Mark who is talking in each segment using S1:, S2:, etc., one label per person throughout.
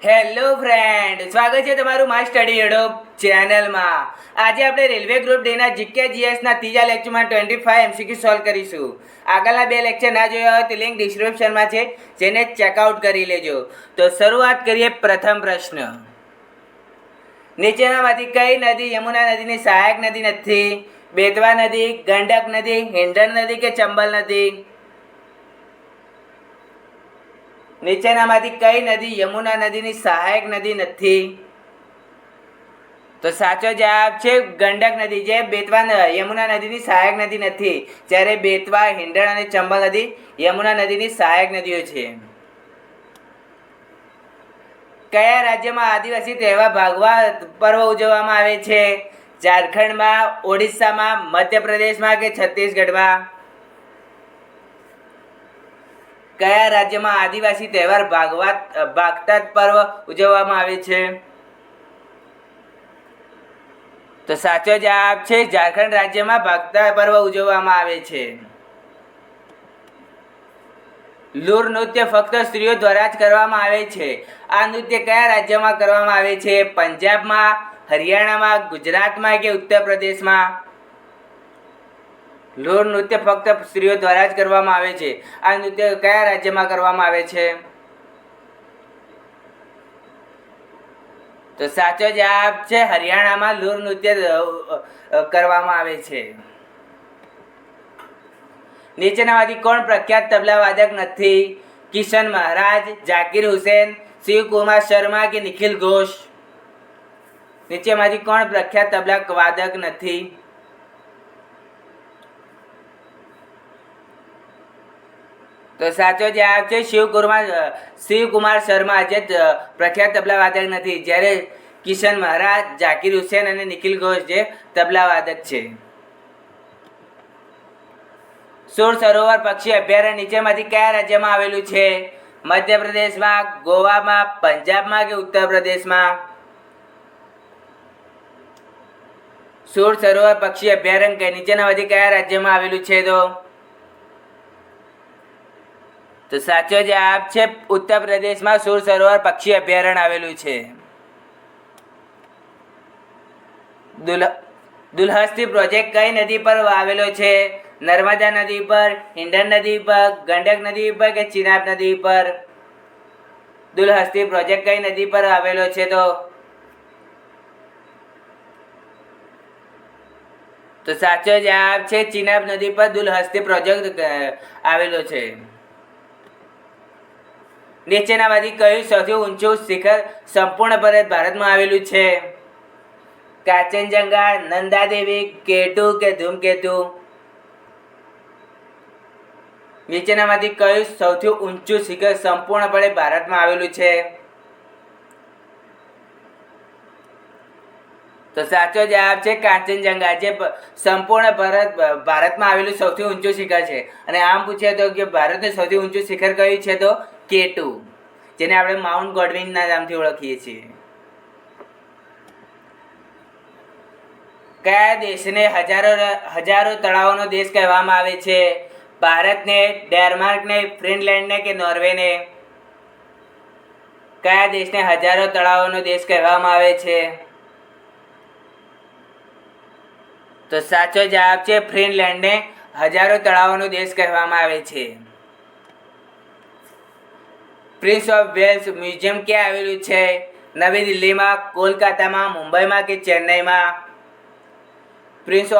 S1: Hello friend, સ્વાગત છે તમારું માય સ્ટડી યુટ્યુબ ચેનલમાં. આજે આપણે રેલવે ગ્રુપ ડેના જીકે જીએસના ત્રીજા લેક્ચરમાં 25 એમસીક્યુ સોલ્વ કરીશું. આગળના બે લેક્ચર ના જોયા હોય તો લિંક ડિસ્ક્રિપ્શનમાં છે, જેને ચેકઆઉટ કરી લેજો. તો શરૂઆત કરીએ પ્રથમ પ્રશ્ન. નીચેનામાંથી કઈ નદી યમુના નદીની સહાયક નદી નથી? બેતવા નદી, ગંડક નદી, હિંડન નદી કે ચંબલ નદી? નીચેનામાંથી કઈ નદી યમુના નદીની સહાયક નદી નથી? તો સાચો જવાબ છે ગંડક નદી, જે બેતવા યમુના નદીની સહાયક નદી નથી. જ્યારે બેતવા, હિંડણ અને ચંબલ નદી યમુના નદીની સહાયક નદીઓ છે. કયા રાજ્યમાં આદિવાસી તહેવાર ભાગવા પર્વ ઉજવવામાં આવે છે? ઝારખંડમાં, ઓડિશામાં, મધ્યપ્રદેશમાં કે છત્તીસગઢમાં? કયા રાજ્યમાં આદિવાસી તહેવાર ભાગતા પર્વ ઉજવવામાં આવે છે? તો સાચો જવાબ છે ઝારખંડ રાજ્યમાં ભાગતા પર્વ ઉજવવામાં આવે છે. લૂર નૃત્ય ફક્ત સ્ત્રીઓ દ્વારા જ કરવામાં આવે છે. આ નૃત્ય કયા રાજ્યમાં કરવામાં આવે છે? પંજાબમાં, હરિયાણામાં, ગુજરાતમાં કે ઉત્તર પ્રદેશમાં? લૂર નૃત્ય ફક્ત સ્ત્રીઓ દ્વારા જ કરવામાં આવે છે. આ નૃત્ય કયા રાજ્યમાં કરવામાં આવે છે? તો સાચો જવાબ છે હરિયાણામાં લૂર નૃત્ય કરવામાં આવે છે. નીચેનામાંથી કોણ પ્રખ્યાત તબલા વાદક નથી? કિશન મહારાજ, ઝાકિર હુસેન, શિવકુમાર શર્મા કે નિખિલ ઘોષ? નીચેમાંથી કોણ પ્રખ્યાત તબલા વાદક નથી? તો સાચો જવાબ છે શિવકુમાર શર્મા, જે પ્રખ્યાત તબલા વાદક નથી. જ્યારે કિશન મહારાજ, ઝાકિર હુસેન અને નિખિલ ઘોષ જે તબલા વાદક છે. સુર સરોવર પક્ષી અભયારણ્ય નીચેમાંથી કયા રાજ્યમાં આવેલું છે? મધ્યપ્રદેશમાં, ગોવામાં, પંજાબમાં કે ઉત્તર પ્રદેશમાં? સુર સરોવર પક્ષી અભયારણ્ય નીચેનામાંથી કયા રાજ્યમાં આવેલું છે? તો સાચો જવાબ છે ઉત્તર પ્રદેશમાં સુર સરોવર પક્ષી અભયારણ્ય આવેલું છે. દુલહસ્તી પ્રોજેક્ટ કઈ નદી પર આવેલો છે? નર્મદા નદી પર, હિંડન નદી પર, ગંડક નદી પર કે ચિનાબ નદી પર? દુલહસ્તી પ્રોજેક્ટ કઈ નદી પર આવેલો છે? તો સાચો જવાબ છે ચિનાબ નદી પર દુલહસ્તી પ્રોજેક્ટ આવેલો છે. નીચેનામાંથી કયું સૌથી ઊંચું શિખર સંપૂર્ણપણે ભારતમાં આવેલું છે? કાંચનજંગા, નંદાદેવી, કેટુ કે ધૂમકેતુ? નીચેનામાંથી કયું સૌથી ઊંચું શિખર સંપૂર્ણપણે ભારતમાં આવેલું છે? તો સાચો જવાબ છે કાંચનજંગા, જે સંપૂર્ણ ભારતમાં આવેલું સૌથી ઊંચું શિખર છે. અને આમ પૂછે તો કે ભારતનું સૌથી ઊંચું શિખર કયું છે? તો કેટુ, જેને આપણે માઉન્ટ ગોડવિનના નામથી ઓળખીએ છીએ. કયા દેશને હજારો તળાવોનો દેશ કહેવામાં આવે છે? ભારતને, ડેનમાર્કને, ફિનલેન્ડને કે નોર્વેને? કયા દેશને હજારો તળાવોનો દેશ કહેવામાં આવે છે? તો સાચો જવાબ છે ફિનલેન્ડને હજારો તળાવોનો દેશ કહેવામાં આવે છે. પ્રિન્સ ઓફ વેલ્સ મ્યુઝિયમ ક્યાં આવેલું છે? નવી દિલ્હીમાં, કોલકાતામાં, મુંબઈમાં કે ચેન્નઈમાં? પ્રિન્સ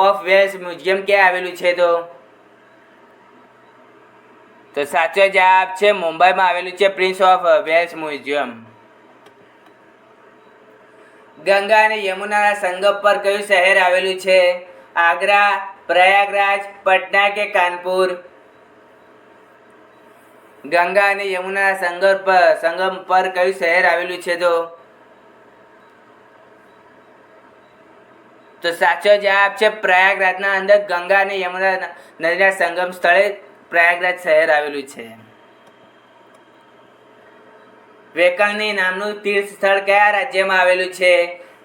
S1: ઓફ વેલ્સ મ્યુઝિયમ ક્યાં આવેલું છે? તો સાચો જવાબ છે મુંબઈમાં આવેલું છે Prince of Wales Museum. Ganga અને યમુનાના સંગમ પર કયું શહેર આવેલું છે? આગ્રા, પ્રયાગરાજ, પટના કે કાનપુર? ગંગા અને યમુનાના સંગમ પર કયું શહેર આવેલું છે? તો સાચો જવાબ છે પ્રયાગરાજના અંદર ગંગા અને યમુના નદીના સંગમ સ્થળે પ્રયાગરાજ શહેર આવેલું છે. વેકલની નામનું તીર્થ સ્થળ કયા રાજ્યમાં આવેલું છે?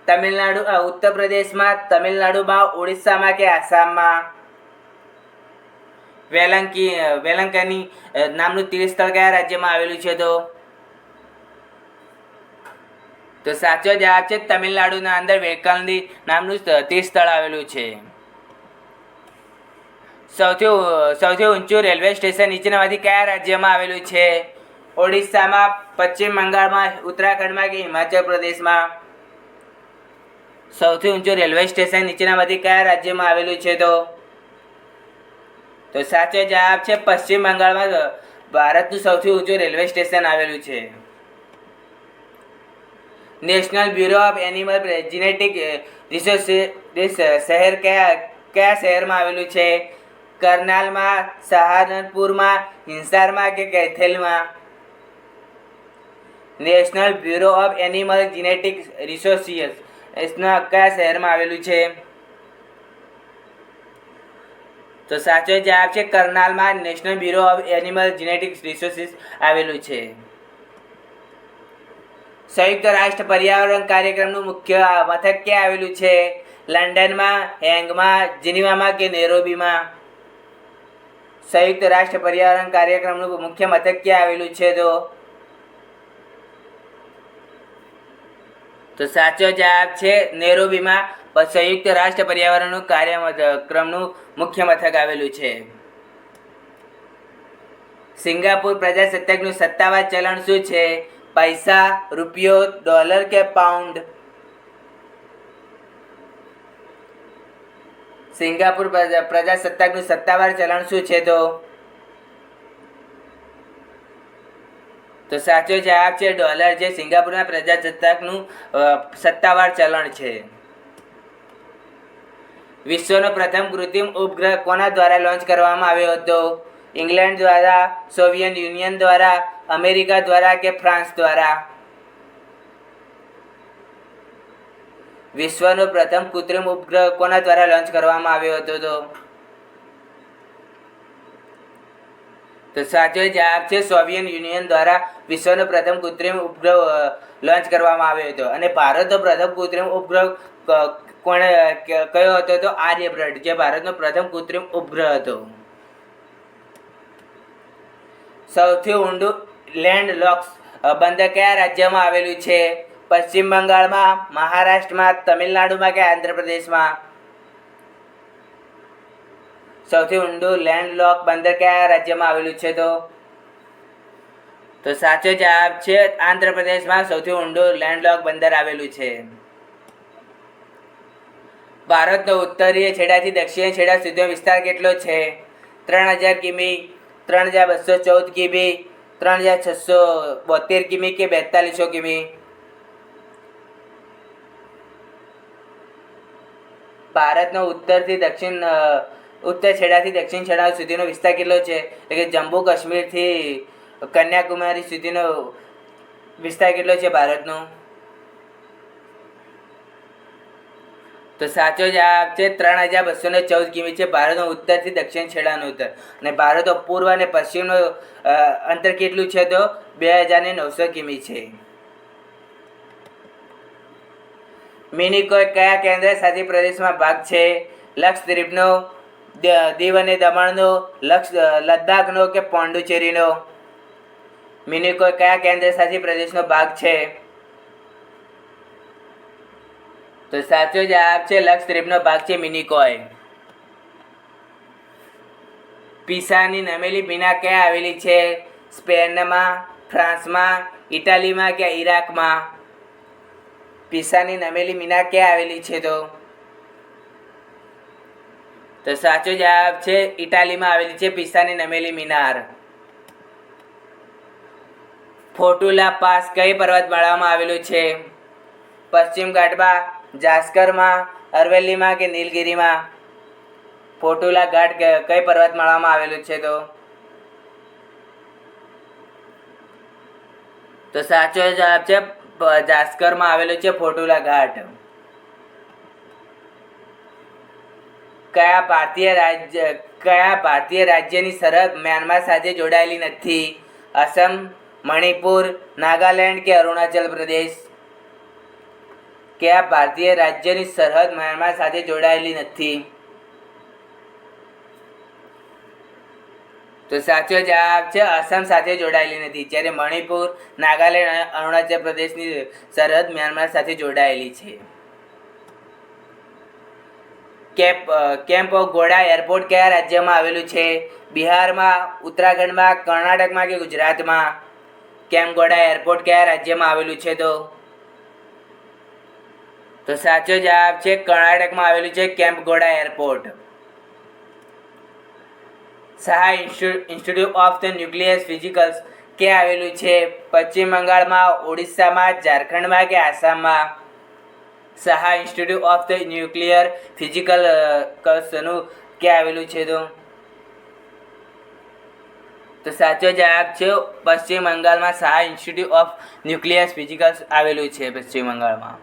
S1: તમિલનાડુ, ઉત્તર પ્રદેશમાં, તમિલનાડુમાં, ઓડિશામાં કે આસામમાં? વેલંકની નામનું તીર્થ સ્થળ કયા રાજ્યમાં આવેલું છે? તો સાચો જવાબ છે તમિલનાડુના અંદર વેકલની નામનું તીર્થસ્થળ આવેલું છે. સૌથી ઊંચું રેલવે સ્ટેશન નીચેનામાંથી કયા રાજ્યમાં આવેલું છે? ઓડિશામાં, પશ્ચિમ બંગાળમાં, ઉત્તરાખંડમાં કે હિમાચલ પ્રદેશમાં? સૌથી ઊંચું રેલવે સ્ટેશન નીચેનામાંથી કયા રાજ્યમાં આવેલું છે? તો સાચો જવાબ છે પશ્ચિમ બંગાળમાં ભારતનું સૌથી ઊંચું રેલવે સ્ટેશન આવેલું છે. National bureau of animal genetic research શહેર કયા શહેરમાં આવેલું છે? કરનાલમાં, સહારનપુરમાં, હિસારમાં કે કૈથલમાં? National bureau of animal genetic resource કયા શહેરમાં આવેલું છે? તો સાચો જવાબ છે કરનાલમાં national bureau of animal genetic resources આવેલું છે. સંયુક્ત રાષ્ટ્ર પર્યાવરણ કાર્યક્રમનું મુખ્ય મથક ક્યાં આવેલું છે? લંડનમાં, હેગમાં, જીનીવામાં કે નૈરોબીમાં? સંયુક્ત રાષ્ટ્ર પર્યાવરણ કાર્યક્રમનું મુખ્ય મથક ક્યાં આવેલું છે? તો સાચો જવાબ છે નૈરોબીમાં સંયુક્ત રાષ્ટ્ર પર્યાવરણનું કાર્યક્રમનું મુખ્ય મથક આવેલું છે. સિંગાપુર પ્રજાસત્તાકનું સત્તાવાર ચલણ શું છે? પૈસા, રૂપિયો, ડોલર કે પાઉન્ડ? સિંગાપુર પ્રજાસત્તાકનું સત્તાવાર ચલણ શું છે? તો સાચો જવાબ છે ડોલર, જે સિંગાપુરના પ્રજાસત્તાકનું સત્તાવાર ચલણ છે. વિશ્વનો પ્રથમ કૃત્રિમ ઉપગ્રહ કોના દ્વારા લોન્ચ કરવામાં આવ્યો હતો? ઇંગ્લેન્ડ દ્વારા, સોવિયત યુનિયન દ્વારા, અમેરિકા દ્વારા કે ફ્રાન્સ દ્વારા? વિશ્વનો પ્રથમ કૃત્રિમ ઉપગ્રહ કોના દ્વારા લોન્ચ કરવામાં આવ્યો હતો? તો સાચો જવાબ છે સોવિયત યુનિયન દ્વારા વિશ્વનો પ્રથમ કૃત્રિમ ઉપગ્રહ લોન્ચ કરવામાં આવ્યો હતો. અને ભારતનો પ્રથમ કૃત્રિમ ઉપગ્રહ કયો હતો? તો આર્યભટ્ટ, જે ભારતનો પ્રથમ કૃત્રિમ ઉપગ્રહ હતો. સૌથી ઊંડું લેન્ડ લોક્સ બંદર કયા રાજ્યમાં આવેલું છે? પશ્ચિમ બંગાળમાં, મહારાષ્ટ્રમાં, તમિલનાડુમાં કે આંધ્રપ્રદેશમાં? સૌથી ઊંડું લેન્ડલોક બંદર કયા રાજ્યમાં આવેલું છે? તો સાચો જવાબ છે આંધ્રપ્રદેશમાં સૌથી ઊંડું લેન્ડલોક બંદર આવેલું છે. ભારતનો ઉત્તરીય છેડાથી દક્ષિણ છેડા સુધીનો વિસ્તાર કેટલો છે? 3000 કિમી, 3214 કિમી, 3672 કિમી કે 4200 કિમી? ભારતનો ઉત્તર છેડાથી દક્ષિણ છેડા સુધીનો વિસ્તાર કેટલો છે? એટલે કે જમ્મુ કાશ્મીરથી કન્યાકુમારી સુધીનો વિસ્તાર કેટલો છે ભારતનો? તો સાચો જવાબ છે 3214 કિમી છે ભારતનો ઉત્તરથી દક્ષિણ છેડાનો ઉત્તર. અને ભારતનો પૂર્વ અને પશ્ચિમનો અંતર કેટલું છે? તો 2900 કિમી છે. મિનિકોય કયા કેન્દ્ર શાસિત પ્રદેશમાં ભાગ છે? લક્ષદ્વીપનો, દીવ અને દમણનો, લદ્દાખનો કે પોંડુચેરીનો? મિનિકોય કયા કેન્દ્ર શાસિત પ્રદેશનો ભાગ છે? તો સાચો જવાબ છે લક્ષદ્વીપનો ભાગ છે મિનિકોય. પિસાની નમેલી મીના ક્યાં આવેલી છે? સ્પેનમાં, ફ્રાન્સમાં, ઇટાલીમાં કે ઈરાકમાં? પિસાની નમેલી મીના ક્યાં આવેલી છે? તો સાચો જવાબ છે ઇટાલીમાં આવેલી છે પિસાની નમેલી મિનાર. ફોટુલા પાસ કઈ પર્વતમાળામાં આવેલું છે? પશ્ચિમ ઘાટમાં, જાસ્કરમાં, અરવલ્લીમાં કે નીલગિરીમાં? ફોટુલા ઘાટ કઈ પર્વતમાળામાં આવેલું છે? તો સાચો જવાબ છે જાસ્કરમાં આવેલું છે ફોટુલા ઘાટ. કયા ભારતીય રાજ્યની સરહદ મ્યાનમાર સાથે જોડાયેલી નથી? અસમ, મણિપુર, નાગાલેન્ડ કે અરુણાચલ પ્રદેશ? કયા ભારતીય રાજ્યની સરહદ મ્યાનમાર સાથે જોડાયેલી નથી? તો સાચો જવાબ છે આસામ સાથે જોડાયેલી નથી, જ્યારે મણિપુર, નાગાલેન્ડ અને અરુણાચલ પ્રદેશની સરહદ મ્યાનમાર સાથે જોડાયેલી છે. કેમ્પ ઓફ ઘોડા એરપોર્ટ કયા રાજ્યમાં આવેલું છે? બિહારમાં, ઉત્તરાખંડમાં, કર્ણાટકમાં કે ગુજરાતમાં? કેમ્પ ઘોડા એરપોર્ટ કયા રાજ્યમાં આવેલું છે? તો સાચો જવાબ છે કર્ણાટકમાં આવેલું છે કેમ્પ ઘોડા એરપોર્ટ. સહાય institute of the nuclear physics ક્યાં આવેલું છે? પશ્ચિમ બંગાળમાં, ઓડિશામાં, ઝારખંડમાં કે આસામમાં? સહાય ઇન્સ્ટિટ્યૂટ ઓફ ધ ન્યુક્લિયર ફિઝિકલ્સનું ક્યાં આવેલું છે? તો સાચો જવાબ છે પશ્ચિમ બંગાળમાં સહાય ઇન્સ્ટિટ્યૂટ ઓફ ન્યુક્લિયર ફિઝિક્સ આવેલું છે પશ્ચિમ બંગાળમાં.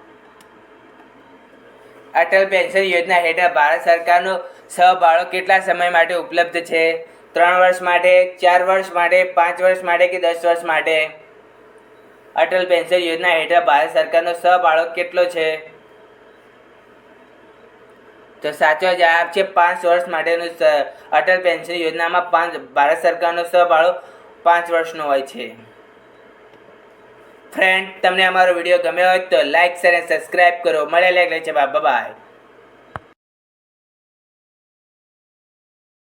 S1: અટલ પેન્શન યોજના હેઠળ ભારત સરકારનો સહભાડો કેટલા સમય માટે ઉપલબ્ધ છે? 3 વર્ષ માટે, 4 વર્ષ માટે, 5 વર્ષ માટે કે 10 વર્ષ માટે? અટલ પેન્શન યોજના હેઠળ ભારત સરકારનો સહભાડો કેટલો છે? તો સાચો જવાબ છે 5 વર્ષ માટેનું. અટલ પેન્શન યોજનામાં ભારત સરકારનો સહભાડો 5 વર્ષનો હોય છે. ફ્રેન્ડ, તમને અમારો વિડીયો ગમ્યો હોય તો લાઇક, શેર અને સબસ્ક્રાઈબ કરો. મળેલા છે. બાય.